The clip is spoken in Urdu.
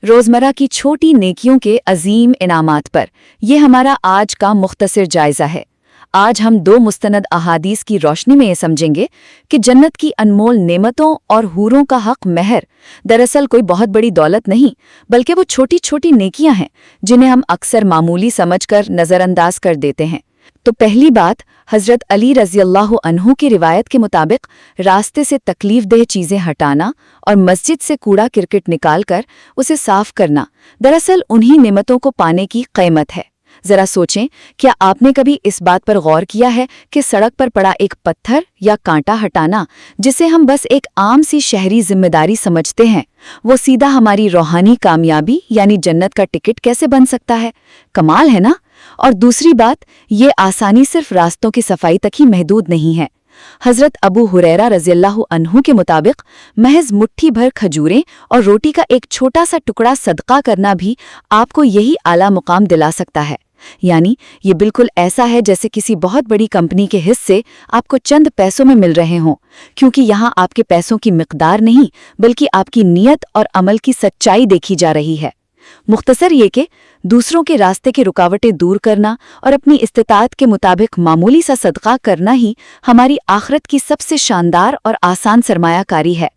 روزمرہ کی چھوٹی نیکیوں کے عظیم انعامات پر یہ ہمارا آج کا مختصر جائزہ ہے۔ آج ہم دو مستند احادیث کی روشنی میں یہ سمجھیں گے کہ جنت کی انمول نعمتوں اور حوروں کا حق مہر دراصل کوئی بہت بڑی دولت نہیں، بلکہ وہ چھوٹی چھوٹی نیکیاں ہیں جنہیں ہم اکثر معمولی سمجھ کر نظر انداز کر دیتے ہیں۔ تو پہلی بات، حضرت علی رضی اللہ عنہ کی روایت کے مطابق راستے سے تکلیف دہ چیزیں ہٹانا اور مسجد سے کوڑا کرکٹ نکال کر اسے صاف کرنا دراصل انہی نعمتوں کو پانے کی قیمت ہے۔ ذرا سوچیں، کیا آپ نے کبھی اس بات پر غور کیا ہے کہ سڑک پر پڑا ایک پتھر یا کانٹا ہٹانا، جسے ہم بس ایک عام سی شہری ذمہ داری سمجھتے ہیں، وہ سیدھا ہماری روحانی کامیابی یعنی جنت کا ٹکٹ کیسے بن سکتا ہے؟ کمال ہے نا؟ اور دوسری بات، یہ آسانی صرف راستوں کی صفائی تک ہی محدود نہیں ہے۔ حضرت ابو ہریرہ رضی اللہ عنہ کے مطابق محض مٹھی بھر کھجوریں اور روٹی کا ایک چھوٹا سا ٹکڑا صدقہ کرنا بھی آپ کو یہی اعلیٰ مقام دلا سکتا ہے۔ یعنی یہ بالکل ایسا ہے جیسے کسی بہت بڑی کمپنی کے حصے آپ کو چند پیسوں میں مل رہے ہوں، کیونکہ یہاں آپ کے پیسوں کی مقدار نہیں بلکہ آپ کی نیت اور عمل کی سچائی دیکھی جا رہی ہے۔ مختصر یہ کہ دوسروں کے راستے کی رکاوٹیں دور کرنا اور اپنی استطاعت کے مطابق معمولی سا صدقہ کرنا ہی ہماری آخرت کی سب سے شاندار اور آسان سرمایہ کاری ہے۔